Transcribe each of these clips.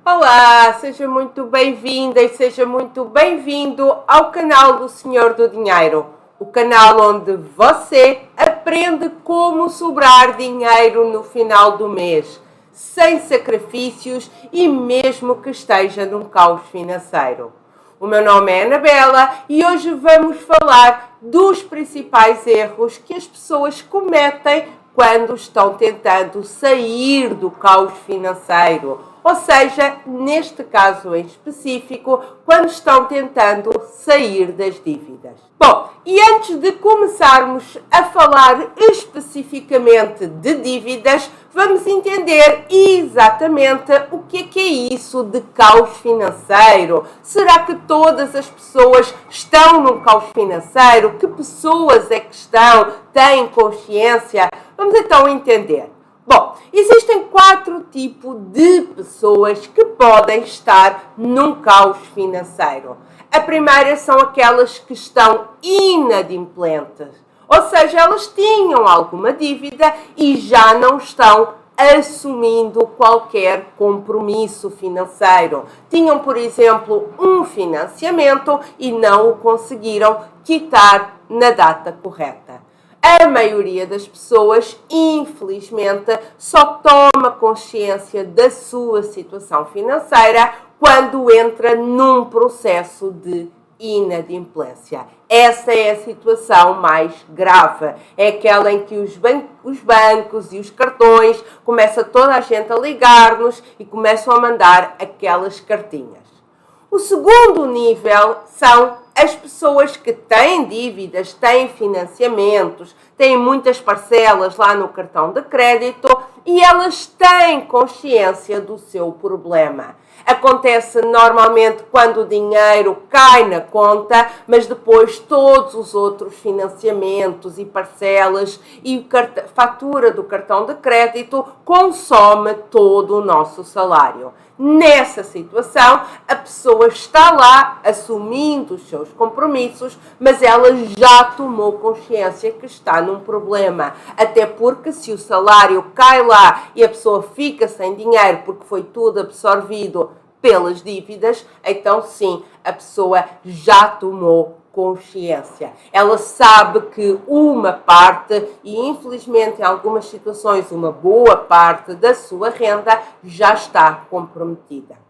Olá, seja muito bem-vinda e seja muito bem-vindo ao canal do Senhor do Dinheiro, o canal onde você aprende como sobrar dinheiro no final do mês, sem sacrifícios e mesmo que esteja num caos financeiro. O meu nome é Anabela e hoje vamos falar dos principais erros que as pessoas cometem quando estão tentando sair do caos financeiro. Ou seja, neste caso em específico, quando estão tentando sair das dívidas. Bom, e antes de começarmos a falar especificamente de dívidas, vamos entender exatamente o que é isso de caos financeiro. Será que todas as pessoas estão num caos financeiro? Que pessoas é que estão? Têm consciência? Vamos então entender. Bom, existem 4 tipos de pessoas que podem estar num caos financeiro. A primeira são aquelas que estão inadimplentes, ou seja, elas tinham alguma dívida e já não estão assumindo qualquer compromisso financeiro. Tinham, por exemplo, um financiamento e não o conseguiram quitar na data correta. A maioria das pessoas, infelizmente, só toma consciência da sua situação financeira quando entra num processo de inadimplência. Essa é a situação mais grave. É aquela em que os bancos e os cartões começa toda a gente a ligar-nos e começam a mandar aquelas cartinhas. O segundo nível são as pessoas que têm dívidas, têm financiamentos, têm muitas parcelas lá no cartão de crédito e elas têm consciência do seu problema. Acontece normalmente quando o dinheiro cai na conta, mas depois todos os outros financiamentos e parcelas e fatura do cartão de crédito consome todo o nosso salário. Nessa situação, a pessoa está lá assumindo os seus compromissos, mas ela já tomou consciência que está num problema. Até porque se o salário cai lá e a pessoa fica sem dinheiro porque foi tudo absorvido pelas dívidas, então sim, a pessoa já tomou consciência. Ela sabe que uma parte, e infelizmente em algumas situações uma boa parte da sua renda já está comprometida.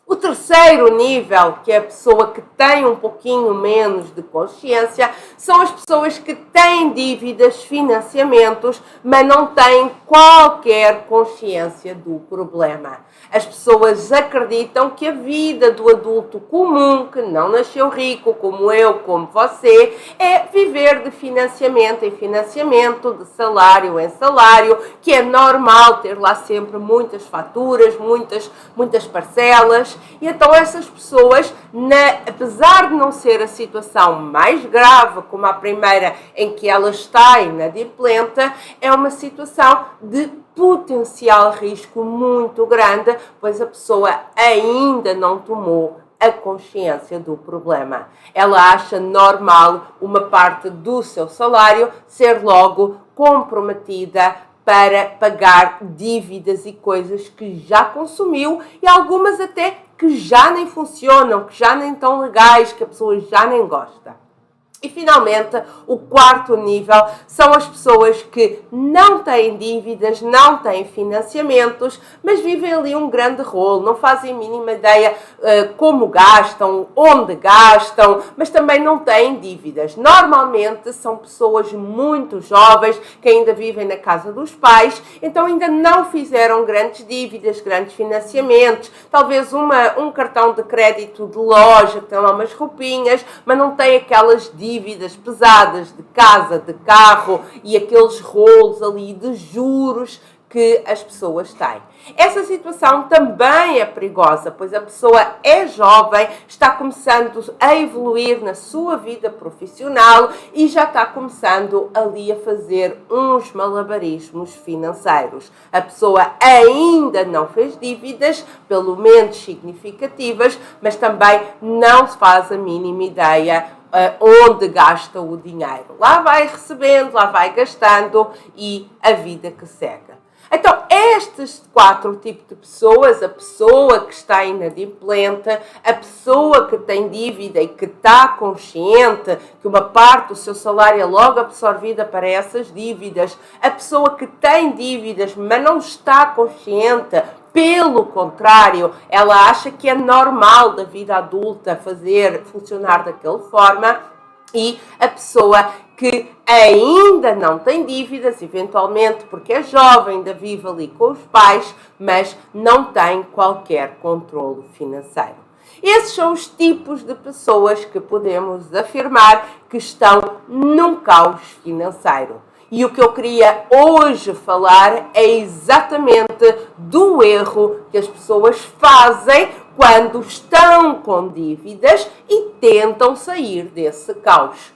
O terceiro nível, que é a pessoa que tem um pouquinho menos de consciência, são as pessoas que têm dívidas, financiamentos, mas não têm qualquer consciência do problema. As pessoas acreditam que a vida do adulto comum, que não nasceu rico, como eu, como você, é viver de financiamento em financiamento, de salário em salário, que é normal ter lá sempre muitas faturas, muitas parcelas. E então essas pessoas, apesar de não ser a situação mais grave, como a primeira em que ela está inadimplente, é uma situação de potencial risco muito grande, pois a pessoa ainda não tomou a consciência do problema. Ela acha normal uma parte do seu salário ser logo comprometida para pagar dívidas e coisas que já consumiu e algumas até que já nem funcionam, que já nem estão legais, que a pessoa já nem gosta. E finalmente, o quarto nível são as pessoas que não têm dívidas, não têm financiamentos, mas vivem ali um grande rolo, não fazem a mínima ideia como gastam, onde gastam, mas também não têm dívidas. Normalmente são pessoas muito jovens que ainda vivem na casa dos pais, então ainda não fizeram grandes dívidas, grandes financiamentos, talvez um cartão de crédito de loja, que tem lá umas roupinhas, mas não tem aquelas dívidas pesadas de casa, de carro e aqueles rolos ali de juros que as pessoas têm. Essa situação também é perigosa, pois a pessoa é jovem, está começando a evoluir na sua vida profissional e já está começando ali a fazer uns malabarismos financeiros. A pessoa ainda não fez dívidas, pelo menos significativas, mas também não se faz a mínima ideia onde gasta o dinheiro. Lá vai recebendo, lá vai gastando e a vida que segue. Então, estes 4 tipos de pessoas, a pessoa que está inadimplente, a pessoa que tem dívida e que está consciente que uma parte do seu salário é logo absorvida para essas dívidas, a pessoa que tem dívidas, mas não está consciente, pelo contrário, ela acha que é normal da vida adulta funcionar daquela forma, e a pessoa que ainda não tem dívidas, eventualmente porque é jovem, ainda vive ali com os pais, mas não tem qualquer controle financeiro. Esses são os tipos de pessoas que podemos afirmar que estão num caos financeiro. E o que eu queria hoje falar é exatamente do erro que as pessoas fazem quando estão com dívidas e tentam sair desse caos.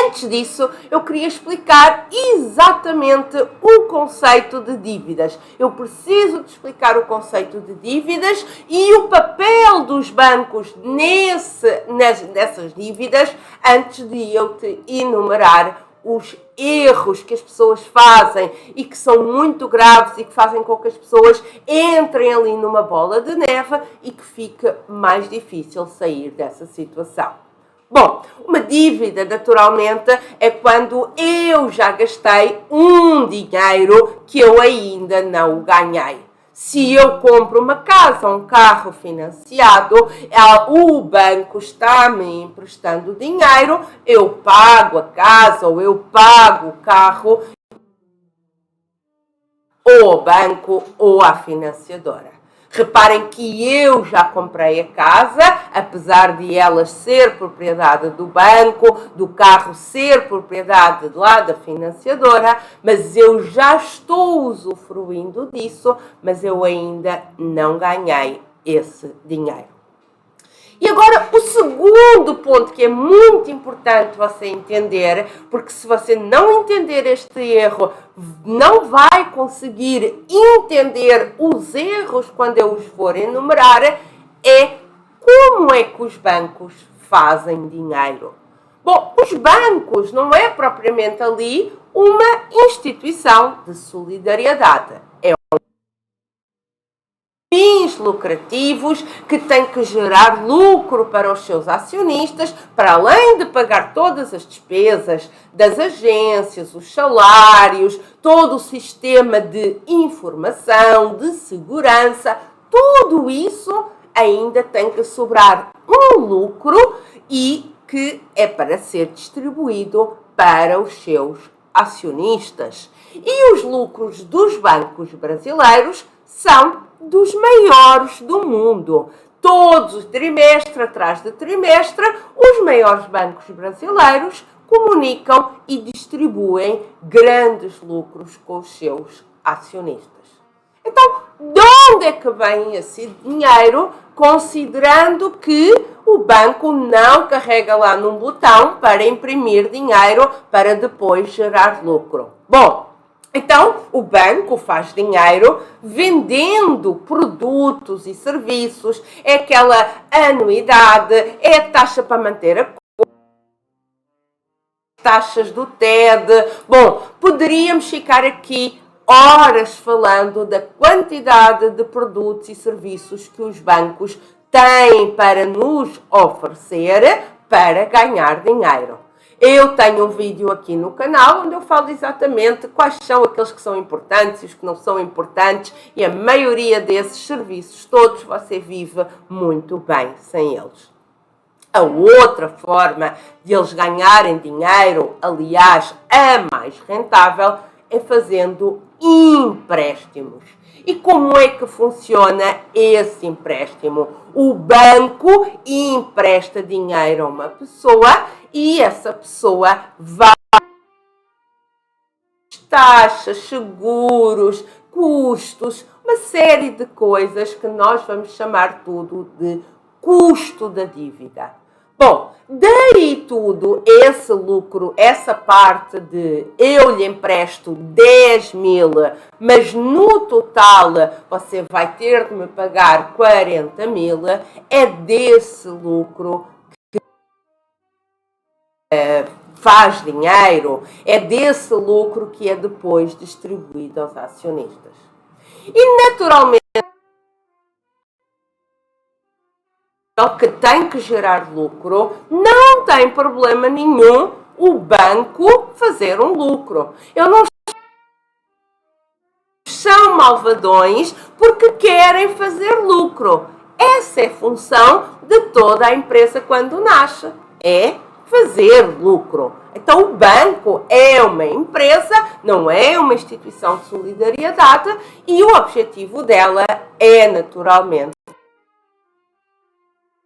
Antes disso, eu queria explicar exatamente o conceito de dívidas. Eu preciso de explicar o conceito de dívidas e o papel dos bancos nessas dívidas antes de eu te enumerar os erros que as pessoas fazem e que são muito graves e que fazem com que as pessoas entrem ali numa bola de neve e que fica mais difícil sair dessa situação. Bom, uma dívida, naturalmente, é quando eu já gastei um dinheiro que eu ainda não ganhei. Se eu compro uma casa, um carro financiado, o banco está me emprestando dinheiro, eu pago a casa ou eu pago o carro, ou ao banco ou à financiadora. Reparem que eu já comprei a casa, apesar de ela ser propriedade do banco, do carro ser propriedade lá da financiadora, mas eu já estou usufruindo disso, mas eu ainda não ganhei esse dinheiro. E agora, o segundo ponto que é muito importante você entender, porque se você não entender este erro, não vai conseguir entender os erros quando eu os for enumerar, é como é que os bancos fazem dinheiro. Bom, os bancos não é propriamente ali uma instituição de solidariedade. É fins lucrativos que têm que gerar lucro para os seus acionistas, para além de pagar todas as despesas das agências, os salários, todo o sistema de informação, de segurança, tudo isso ainda tem que sobrar um lucro e que é para ser distribuído para os seus acionistas. E os lucros dos bancos brasileiros são dos maiores do mundo. Todos, trimestre atrás de trimestre, os maiores bancos brasileiros comunicam e distribuem grandes lucros com os seus acionistas. Então, de onde é que vem esse dinheiro, considerando que o banco não carrega lá num botão para imprimir dinheiro para depois gerar lucro? Bom, então, o banco faz dinheiro vendendo produtos e serviços, é aquela anuidade, é a taxa para manter a taxas do TED. Bom, poderíamos ficar aqui horas falando da quantidade de produtos e serviços que os bancos têm para nos oferecer para ganhar dinheiro. Eu tenho um vídeo aqui no canal onde eu falo exatamente quais são aqueles que são importantes e os que não são importantes, e a maioria desses serviços todos você vive muito bem sem eles. A outra forma de eles ganharem dinheiro, aliás, a mais rentável, é fazendo empréstimos. E como é que funciona esse empréstimo? O banco empresta dinheiro a uma pessoa e essa pessoa vai taxas, seguros, custos, uma série de coisas que nós vamos chamar tudo de custo da dívida. Bom, daí tudo, esse lucro, essa parte de eu lhe empresto 10 mil, mas no total você vai ter de me pagar 40 mil, é desse lucro que faz dinheiro, é desse lucro que é depois distribuído aos acionistas. E naturalmente que tem que gerar lucro, não tem problema nenhum o banco fazer um lucro. Eu não são malvadões porque querem fazer lucro. Essa é a função de toda a empresa quando nasce, é fazer lucro. Então o banco é uma empresa, não é uma instituição de solidariedade e o objetivo dela é naturalmente.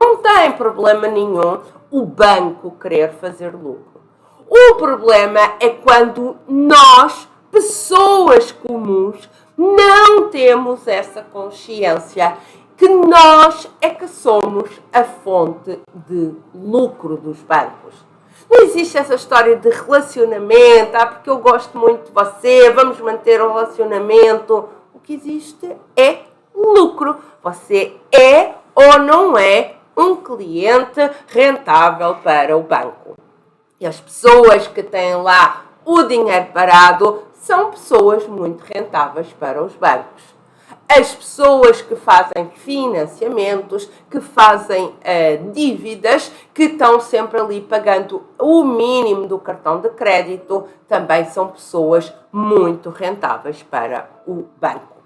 Não tem problema nenhum o banco querer fazer lucro. O problema é quando nós, pessoas comuns, não temos essa consciência que nós é que somos a fonte de lucro dos bancos. Não existe essa história de relacionamento, porque eu gosto muito de você, vamos manter o relacionamento. O que existe é lucro. Você é ou não é um cliente rentável para o banco. E as pessoas que têm lá o dinheiro parado são pessoas muito rentáveis para os bancos. As pessoas que fazem financiamentos, que fazem dívidas, que estão sempre ali pagando o mínimo do cartão de crédito, também são pessoas muito rentáveis para o banco.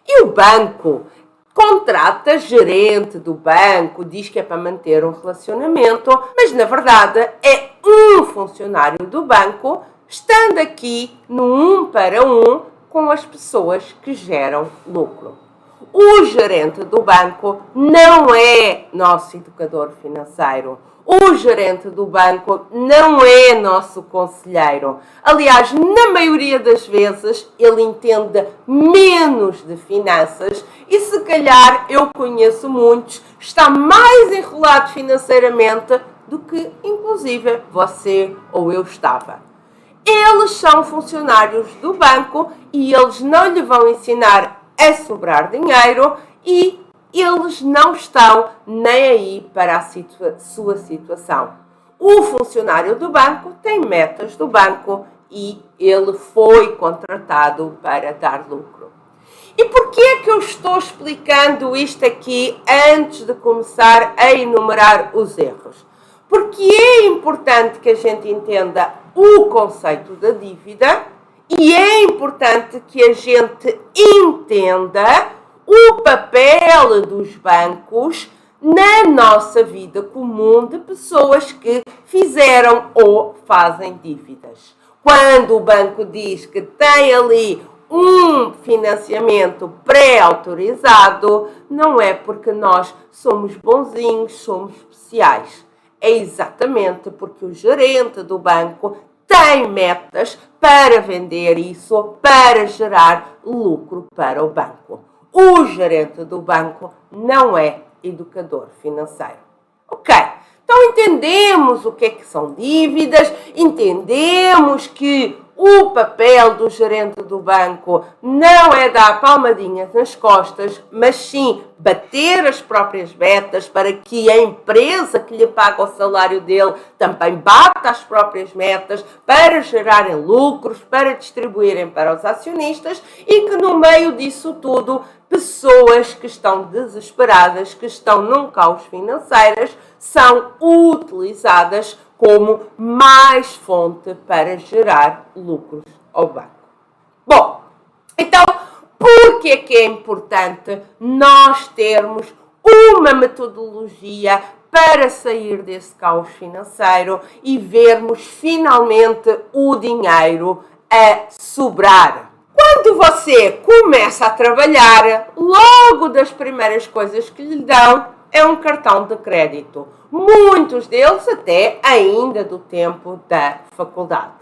E o banco contrata gerente do banco, diz que é para manter um relacionamento, mas na verdade é um funcionário do banco, estando aqui no 1 para 1 com as pessoas que geram lucro. O gerente do banco não é nosso educador financeiro. O gerente do banco não é nosso conselheiro. Aliás, na maioria das vezes, ele entende menos de finanças e, se calhar, eu conheço muitos, está mais enrolado financeiramente do que, inclusive, você ou eu estava. Eles são funcionários do banco e eles não lhe vão ensinar a sobrar dinheiro e eles não estão nem aí para a sua situação. O funcionário do banco tem metas do banco e ele foi contratado para dar lucro. E por que é que eu estou explicando isto aqui antes de começar a enumerar os erros? Porque é importante que a gente entenda o conceito da dívida e é importante que a gente entenda o papel dos bancos na nossa vida comum de pessoas que fizeram ou fazem dívidas. Quando o banco diz que tem ali um financiamento pré-autorizado, não é porque nós somos bonzinhos, somos especiais. É exatamente porque o gerente do banco tem metas para vender isso, para gerar lucro para o banco. O gerente do banco não é educador financeiro. Ok, então entendemos o que é que são dívidas, entendemos que o papel do gerente do banco não é dar palmadinhas nas costas, mas sim bater as próprias metas para que a empresa que lhe paga o salário dele também bata as próprias metas para gerarem lucros, para distribuírem para os acionistas e que no meio disso tudo pessoas que estão desesperadas, que estão num caos financeiro, são utilizadas como mais fonte para gerar lucros ao banco. Bom, então, por que é importante nós termos uma metodologia para sair desse caos financeiro e vermos finalmente o dinheiro a sobrar? Quando você começa a trabalhar, logo das primeiras coisas que lhe dão é um cartão de crédito. Muitos deles até ainda do tempo da faculdade.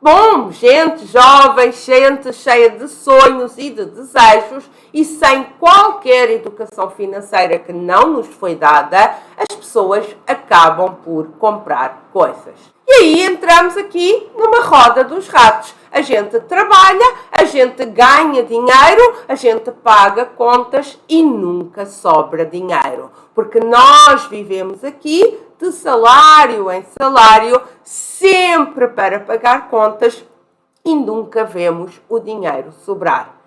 Bom, gente jovem, gente cheia de sonhos e de desejos e sem qualquer educação financeira que não nos foi dada, as pessoas acabam por comprar coisas. E aí entramos aqui numa roda dos ratos. A gente trabalha, a gente ganha dinheiro, a gente paga contas e nunca sobra dinheiro. Porque nós vivemos aqui de salário em salário, sempre para pagar contas e nunca vemos o dinheiro sobrar.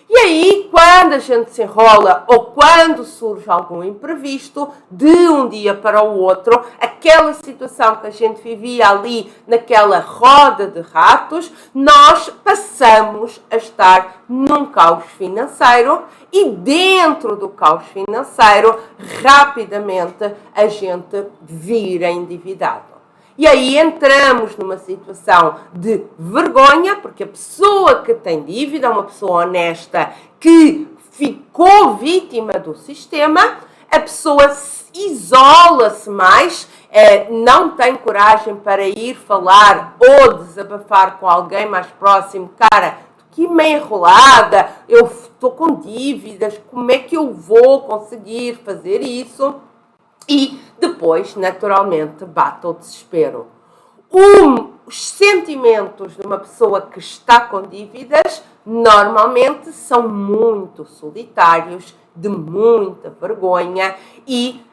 E aí, quando a gente se enrola ou quando surge algum imprevisto, de um dia para o outro, aquela situação que a gente vivia ali naquela roda de ratos, nós passamos a estar num caos financeiro e dentro do caos financeiro, rapidamente a gente vira endividado. E aí entramos numa situação de vergonha, porque a pessoa que tem dívida, uma pessoa honesta que ficou vítima do sistema, a pessoa isola-se mais, não tem coragem para ir falar ou desabafar com alguém mais próximo. Cara, que meio enrolada, eu estou com dívidas, como é que eu vou conseguir fazer isso? E depois, naturalmente, bate o desespero. Os sentimentos de uma pessoa que está com dívidas normalmente são muito solitários, de muita vergonha e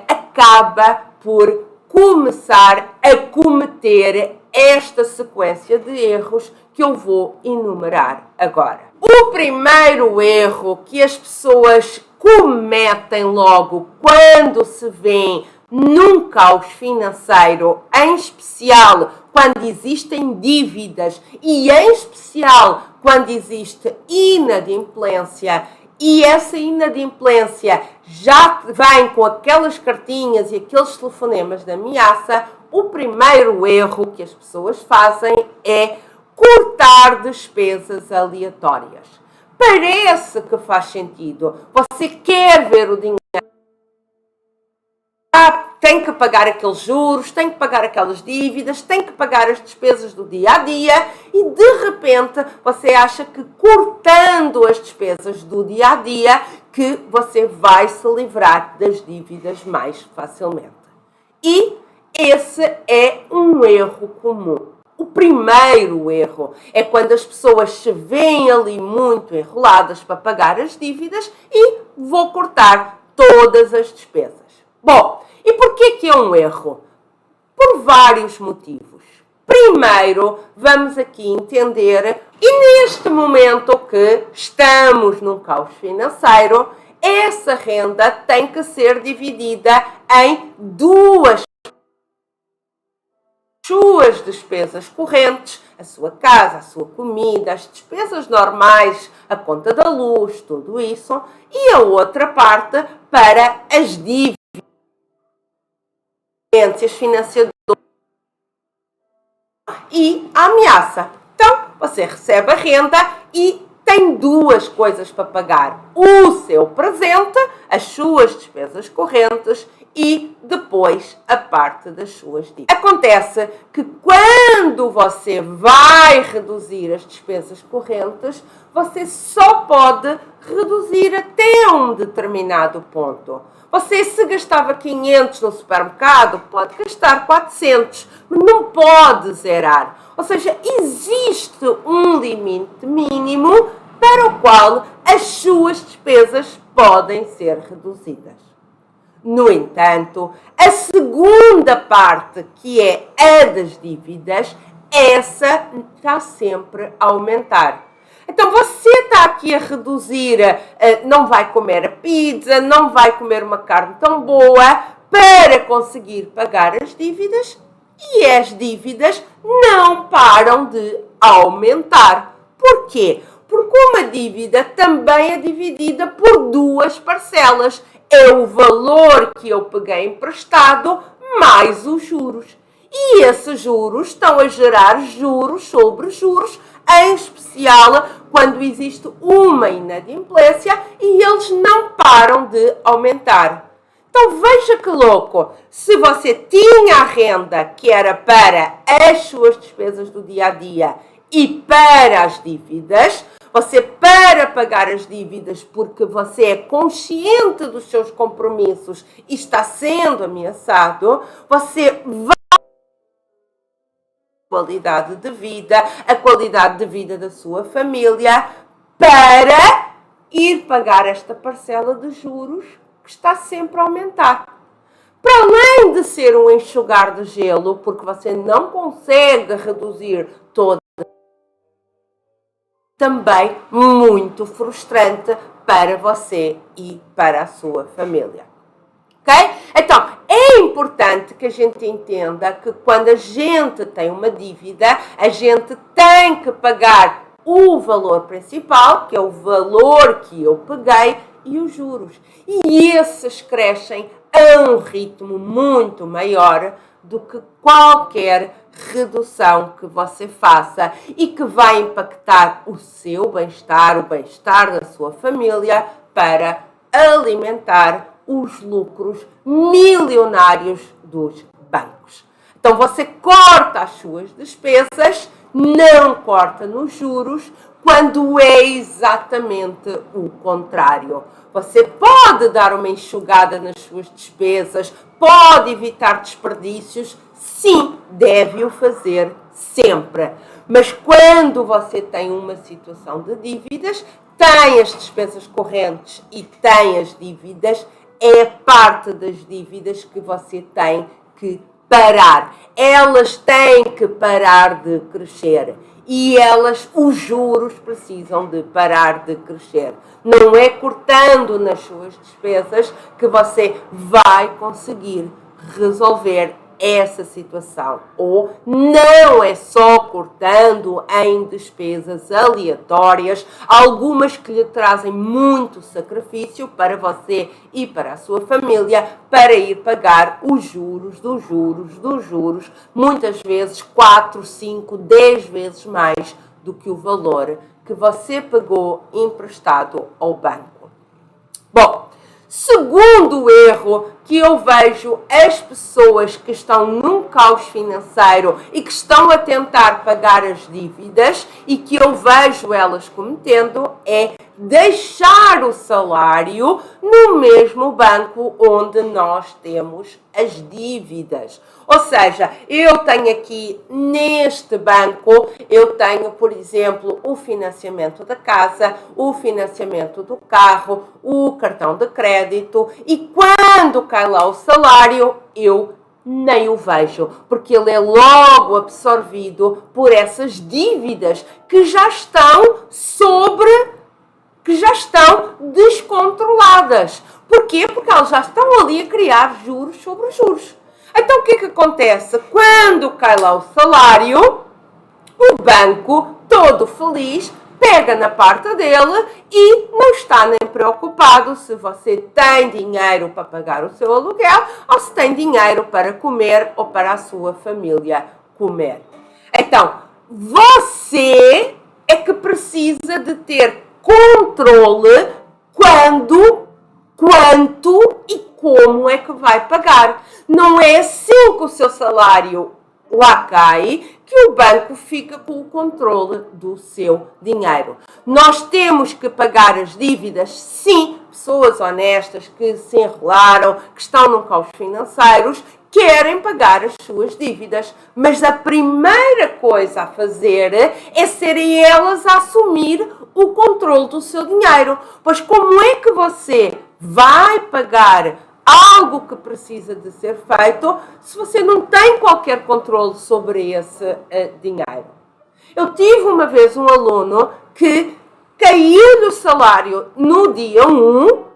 acaba por começar a cometer esta sequência de erros que eu vou enumerar agora. O primeiro erro que as pessoas cometem logo quando se vêem num caos financeiro, em especial quando existem dívidas e em especial quando existe inadimplência, e essa inadimplência já vem com aquelas cartinhas e aqueles telefonemas de ameaça, o primeiro erro que as pessoas fazem é cortar despesas aleatórias. Parece que faz sentido. Você quer ver o dinheiro, tem que pagar aqueles juros, tem que pagar aquelas dívidas, tem que pagar as despesas do dia a dia e de repente você acha que cortando as despesas do dia a dia que você vai se livrar das dívidas mais facilmente. E esse é um erro comum. O primeiro erro é quando as pessoas se veem ali muito enroladas para pagar as dívidas e vou cortar todas as despesas. Bom, e porquê que é um erro? Por vários motivos. Primeiro, vamos aqui entender, e neste momento que estamos num caos financeiro, essa renda tem que ser dividida em duas suas despesas correntes, a sua casa, a sua comida, as despesas normais, a conta da luz, tudo isso, e a outra parte para as dívidas, financiadoras e a ameaça. Então, você recebe a renda e tem duas coisas para pagar: o seu presente, as suas despesas correntes e depois a parte das suas dívidas. Acontece que quando você vai reduzir as despesas correntes, você só pode reduzir até um determinado ponto. Você, se gastava 500 no supermercado, pode gastar 400, mas não pode zerar. Ou seja, existe um limite mínimo para o qual as suas despesas podem ser reduzidas. No entanto, a segunda parte, que é a das dívidas, essa está sempre a aumentar. Então você está aqui a reduzir, não vai comer a pizza, não vai comer uma carne tão boa para conseguir pagar as dívidas e as dívidas não param de aumentar. Por quê? Porque uma dívida também é dividida por duas parcelas. É o valor que eu peguei emprestado mais os juros. E esses juros estão a gerar juros sobre juros, em especial quando existe uma inadimplência e eles não param de aumentar. Então veja que louco, se você tinha a renda que era para as suas despesas do dia a dia e para as dívidas, você, para pagar as dívidas porque você é consciente dos seus compromissos e está sendo ameaçado, você vai qualidade de vida, a qualidade de vida da sua família, para ir pagar esta parcela de juros que está sempre a aumentar. para além de ser um enxugar de gelo, porque você não consegue reduzir toda, também muito frustrante para você e para a sua família. Ok? Então, é importante que a gente entenda que quando a gente tem uma dívida, a gente tem que pagar o valor principal, que é o valor que eu peguei, e os juros. E esses crescem a um ritmo muito maior do que qualquer redução que você faça e que vai impactar o seu bem-estar, o bem-estar da sua família, para alimentar os lucros milionários dos bancos. Então você corta as suas despesas, não corta nos juros, quando é exatamente o contrário. Você pode dar uma enxugada nas suas despesas, pode evitar desperdícios, sim, deve o fazer sempre. Mas quando você tem uma situação de dívidas, tem as despesas correntes e tem as dívidas, é parte das dívidas que você tem que parar. Elas têm que parar de crescer. E os juros precisam de parar de crescer. Não é cortando nas suas despesas que você vai conseguir resolver essa situação. Ou não é só cortando em despesas aleatórias, algumas que lhe trazem muito sacrifício para você e para a sua família, para ir pagar os juros dos juros dos juros, muitas vezes 4, 5, 10 vezes mais do que o valor que você pegou emprestado ao banco. Bom, segundo erro que eu vejo as pessoas que estão num caos financeiro e que estão a tentar pagar as dívidas e que eu vejo elas cometendo é deixar o salário no mesmo banco onde nós temos as dívidas. Ou seja, eu tenho aqui neste banco, eu tenho, por exemplo, o financiamento da casa, o financiamento do carro, o cartão de crédito, e quando cai lá o salário, eu nem o vejo, porque ele é logo absorvido por essas dívidas que já estão descontroladas. Porquê? Porque elas já estão ali a criar juros sobre juros. Então o que é que acontece? Quando cai lá o salário, o banco, todo feliz, pega na parte dele e não está nem preocupado se você tem dinheiro para pagar o seu aluguel ou se tem dinheiro para comer ou para a sua família comer. Então, você é que precisa de ter controle quando, quanto e como é que vai pagar. Não é assim que o seu salário lá cai que o banco fica com o controle do seu dinheiro. Nós temos que pagar as dívidas, sim, pessoas honestas que se enrolaram, que estão num caos financeiros, querem pagar as suas dívidas, mas a primeira coisa a fazer é serem elas a assumir o controle do seu dinheiro. Pois como é que você vai pagar algo que precisa de ser feito se você não tem qualquer controle sobre esse dinheiro? Eu tive uma vez um aluno que caiu-lhe o salário no dia 1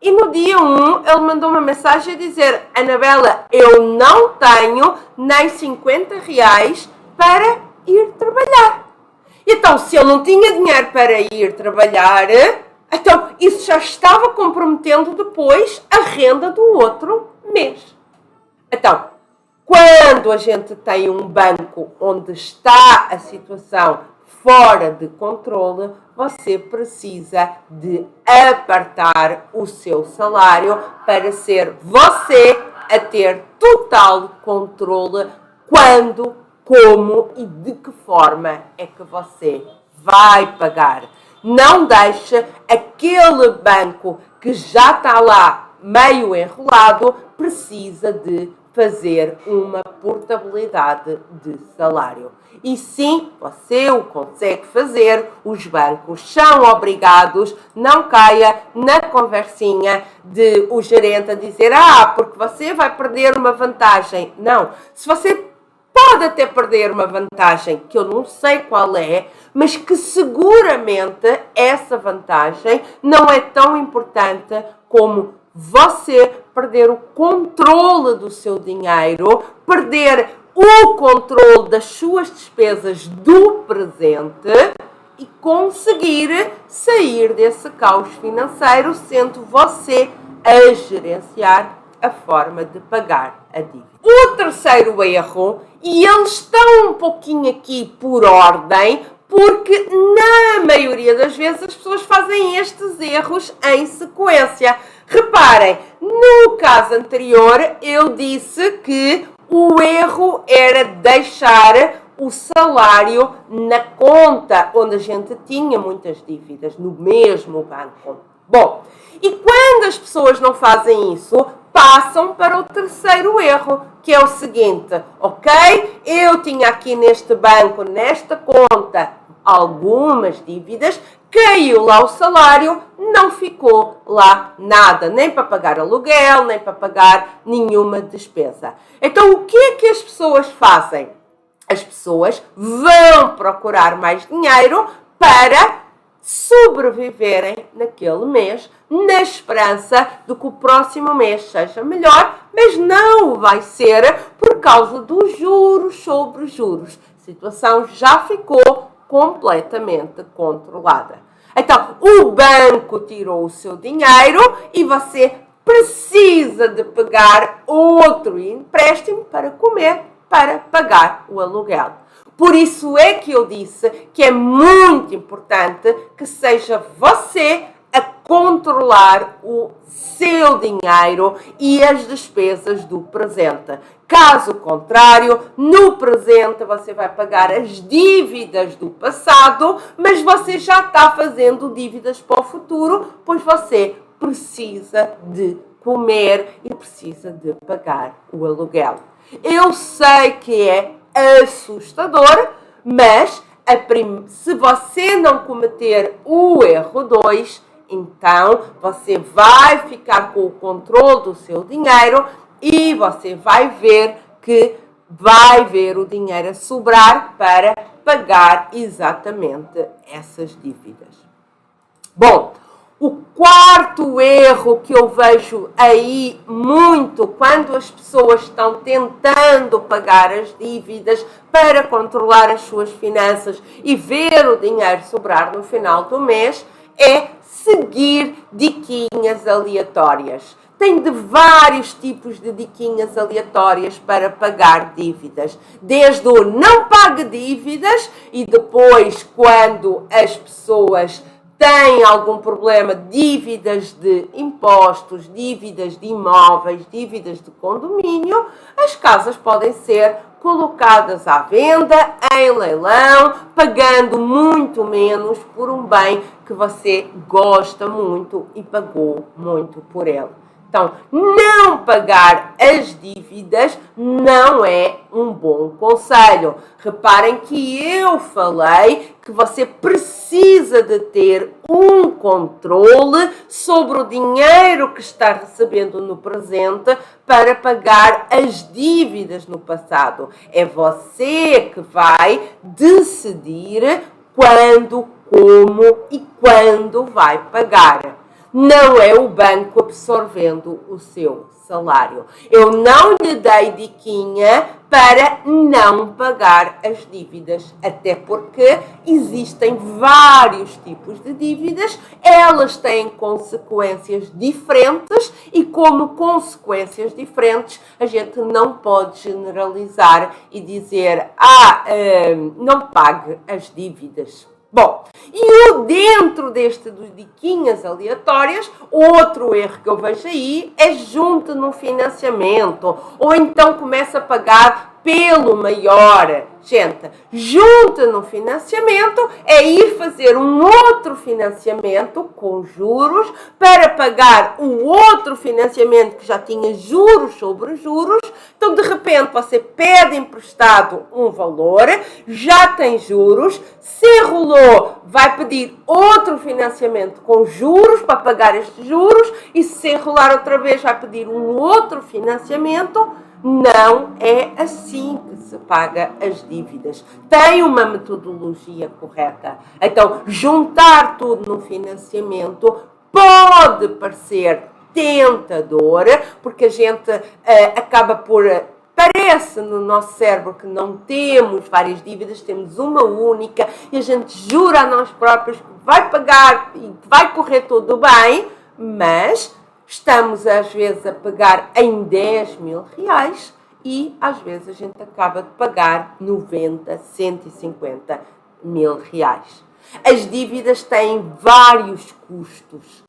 e no dia 1 ele mandou uma mensagem a dizer: Anabela, eu não tenho nem 50 reais para ir trabalhar. Então, se ele não tinha dinheiro para ir trabalhar, então isso já estava comprometendo depois a renda do outro mês. Então, quando a gente tem um banco onde está a situação fora de controle, você precisa de apartar o seu salário para ser você a ter total controle quando, como e de que forma é que você vai pagar. Não deixe aquele banco que já está lá meio enrolado, precisa de fazer uma portabilidade de salário. E sim, você o consegue fazer, os bancos são obrigados, não caia na conversinha de o gerente a dizer porque você vai perder uma vantagem. Não, se você pode até perder uma vantagem, que eu não sei qual é, mas que seguramente essa vantagem não é tão importante como você perder o controle do seu dinheiro, perder o controle das suas despesas do presente e conseguir sair desse caos financeiro, sendo você a gerenciar a forma de pagar a dívida. O terceiro erro, e eles estão um pouquinho aqui por ordem, porque na maioria das vezes as pessoas fazem estes erros em sequência. Reparem, no caso anterior eu disse que o erro era deixar o salário na conta onde a gente tinha muitas dívidas, no mesmo banco. Bom, e quando as pessoas não fazem isso, passam para o terceiro erro, que é o seguinte: ok, eu tinha aqui neste banco, nesta conta, algumas dívidas, caiu lá o salário, não ficou lá nada, nem para pagar aluguel, nem para pagar nenhuma despesa. Então, o que é que as pessoas fazem? As pessoas vão procurar mais dinheiro para sobreviverem naquele mês, na esperança de que o próximo mês seja melhor, mas não vai ser por causa dos juros sobre juros. A situação já ficou completamente controlada. Então, o banco tirou o seu dinheiro e você precisa de pegar outro empréstimo para comer, para pagar o aluguel. Por isso é que eu disse que é muito importante que seja você a controlar o seu dinheiro e as despesas do presente. Caso contrário, no presente você vai pagar as dívidas do passado, mas você já está fazendo dívidas para o futuro, pois você precisa de comer e precisa de pagar o aluguel. Eu sei que é assustador, mas se você não cometer o erro 2, então você vai ficar com o controle do seu dinheiro e você vai ver que vai ver o dinheiro a sobrar para pagar exatamente essas dívidas. Bom, o quarto erro que eu vejo aí muito quando as pessoas estão tentando pagar as dívidas para controlar as suas finanças e ver o dinheiro sobrar no final do mês é seguir diquinhas aleatórias. Tem de vários tipos de diquinhas aleatórias para pagar dívidas. Desde o não pague dívidas e depois quando as pessoas têm algum problema, dívidas de impostos, dívidas de imóveis, dívidas de condomínio, as casas podem ser colocadas à venda, em leilão, pagando muito menos por um bem que você gosta muito e pagou muito por ele. Então, não pagar as dívidas não é um bom conselho. Reparem que eu falei que você precisa de ter um controle sobre o dinheiro que está recebendo no presente para pagar as dívidas no passado. É você que vai decidir quando, como e quando vai pagar. Não é o banco absorvendo o seu salário. Eu não lhe dei diquinha para não pagar as dívidas, até porque existem vários tipos de dívidas, elas têm consequências diferentes e como consequências diferentes a gente não pode generalizar e dizer não pague as dívidas. Bom, e dentro deste dos diquinhas aleatórias, outro erro que eu vejo aí é junto no financiamento, ou então começa a pagar apelo maior, gente, junta no financiamento é ir fazer um outro financiamento com juros para pagar o outro financiamento que já tinha juros sobre juros. Então, de repente, você pede emprestado um valor, já tem juros, se enrolou, vai pedir outro financiamento com juros para pagar estes juros e se enrolar outra vez vai pedir um outro financiamento. Não é assim que se paga as dívidas. Tem uma metodologia correta. Então, juntar tudo no financiamento pode parecer tentador, porque a gente acaba por... Parece no nosso cérebro que não temos várias dívidas, temos uma única e a gente jura a nós próprios que vai pagar e vai correr tudo bem, mas estamos às vezes a pagar em 10 mil reais e às vezes a gente acaba de pagar 90, 150 mil reais. As dívidas têm vários custos,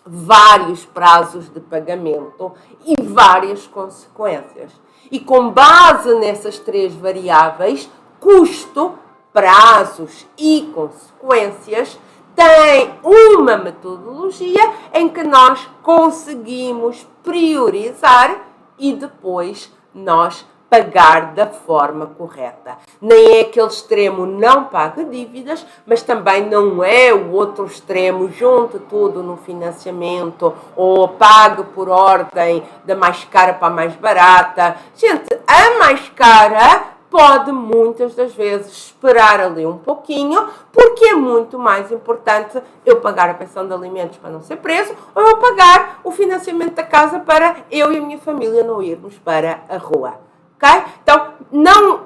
vários prazos de pagamento e várias consequências. E com base nessas três variáveis, custo, prazos e consequências, tem uma metodologia em que nós conseguimos priorizar e depois nós pagar da forma correta. Nem é aquele extremo não paga dívidas, mas também não é o outro extremo, junte tudo no financiamento ou pague por ordem da mais cara para a mais barata. Gente, a mais cara pode muitas das vezes esperar ali um pouquinho, porque é muito mais importante eu pagar a pensão de alimentos para não ser preso ou eu pagar o financiamento da casa para eu e a minha família não irmos para a rua. Okay? Então,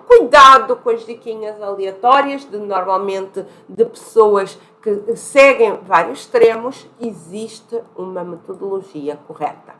cuidado com as diquinhas aleatórias, normalmente de pessoas que seguem vários extremos, existe uma metodologia correta.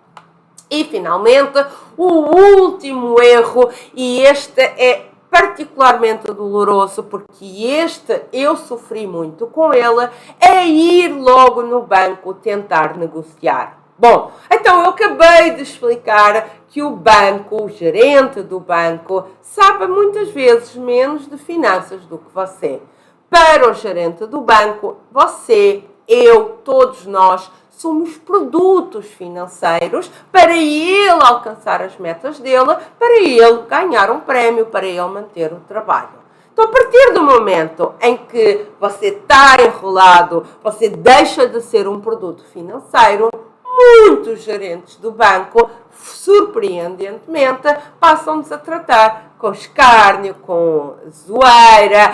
E, finalmente, o último erro, e este é particularmente doloroso, porque este eu sofri muito com ele, é ir logo no banco tentar negociar. Bom, então eu acabei de explicar que o banco, o gerente do banco, sabe muitas vezes menos de finanças do que você. Para o gerente do banco, você, eu, todos nós, somos produtos financeiros para ele alcançar as metas dele, para ele ganhar um prémio, para ele manter o trabalho. Então, a partir do momento em que você está enrolado, você deixa de ser um produto financeiro, muitos gerentes do banco, surpreendentemente, passam-nos a tratar com escárnio, com zoeira,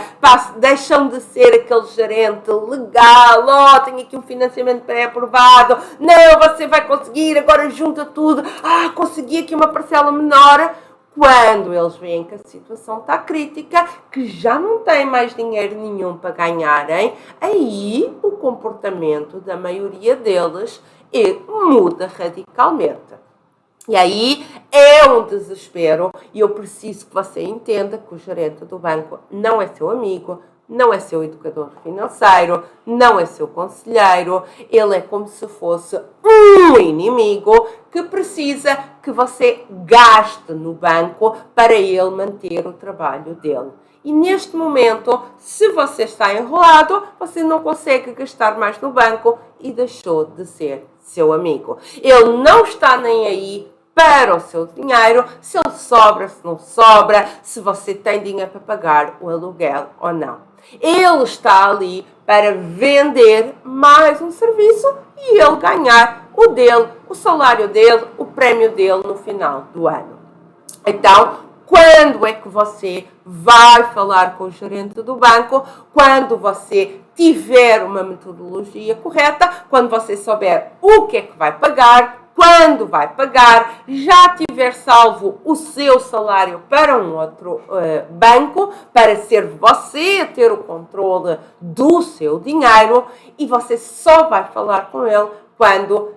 deixam de ser aquele gerente legal, tenho aqui um financiamento pré-aprovado, não, você vai conseguir, agora junta tudo, consegui aqui uma parcela menor. Quando eles veem que a situação está crítica, que já não têm mais dinheiro nenhum para ganharem, aí o comportamento da maioria deles muda radicalmente. E aí é um desespero e eu preciso que você entenda que o gerente do banco não é seu amigo, não é seu educador financeiro, não é seu conselheiro, ele é como se fosse um inimigo que precisa que você gaste no banco para ele manter o trabalho dele. E neste momento, se você está enrolado, você não consegue gastar mais no banco e deixou de ser seu amigo. Ele não está nem aí para o seu dinheiro, se ele sobra, se não sobra, se você tem dinheiro para pagar o aluguel ou não. Ele está ali para vender mais um serviço e ele ganhar o dele, o salário dele, o prémio dele no final do ano. Então, quando é que você vai falar com o gerente do banco? Quando você tiver uma metodologia correta, quando você souber o que é que vai pagar, quando vai pagar, já tiver salvo o seu salário para um outro banco, para ser você a ter o controle do seu dinheiro, e você só vai falar com ele quando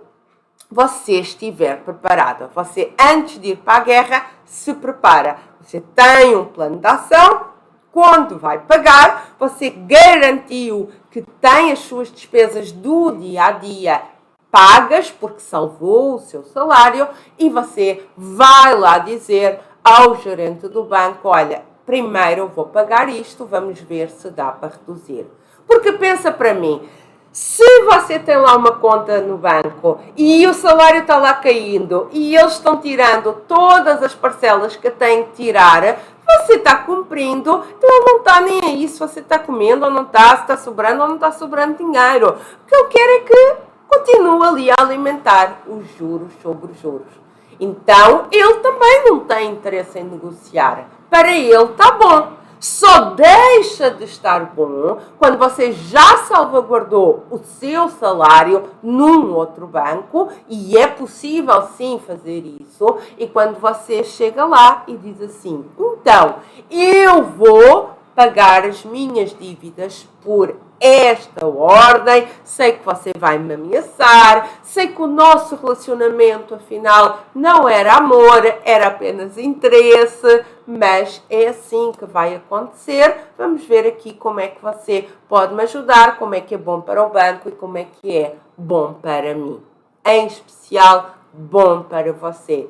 você estiver preparado. Você, antes de ir para a guerra, se prepara. Você tem um plano de ação. Quando vai pagar, você garantiu que tem as suas despesas do dia a dia pagas, porque salvou o seu salário, e você vai lá dizer ao gerente do banco: olha, primeiro eu vou pagar isto, vamos ver se dá para reduzir. Porque pensa para mim, se você tem lá uma conta no banco e o salário está lá caindo e eles estão tirando todas as parcelas que têm que tirar, você está cumprindo, então ele não está nem aí se você está comendo ou não está, se está sobrando ou não está sobrando dinheiro. O que ele quer é que continue ali a alimentar os juros sobre os juros. Então, ele também não tem interesse em negociar. Para ele está bom. Só deixa de estar bom quando você já salvaguardou o seu salário num outro banco, e é possível sim fazer isso, e quando você chega lá e diz assim: então, eu vou pagar as minhas dívidas por esta ordem, sei que você vai me ameaçar, sei que o nosso relacionamento afinal não era amor, era apenas interesse, mas é assim que vai acontecer. Vamos ver aqui como é que você pode me ajudar, como é que é bom para o banco e como é que é bom para mim. Em especial, bom para você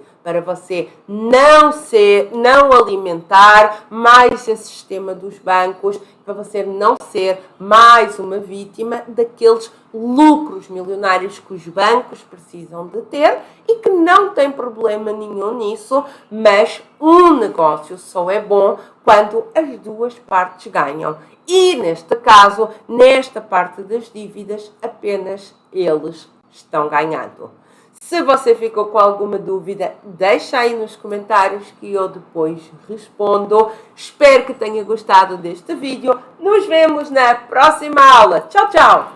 não alimentar mais esse sistema dos bancos, para você não ser mais uma vítima daqueles lucros milionários que os bancos precisam de ter e que não tem problema nenhum nisso, mas um negócio só é bom quando as duas partes ganham. E neste caso, nesta parte das dívidas, apenas eles estão ganhando. Se você ficou com alguma dúvida, deixa aí nos comentários que eu depois respondo. Espero que tenha gostado deste vídeo. Nos vemos na próxima aula. Tchau, tchau!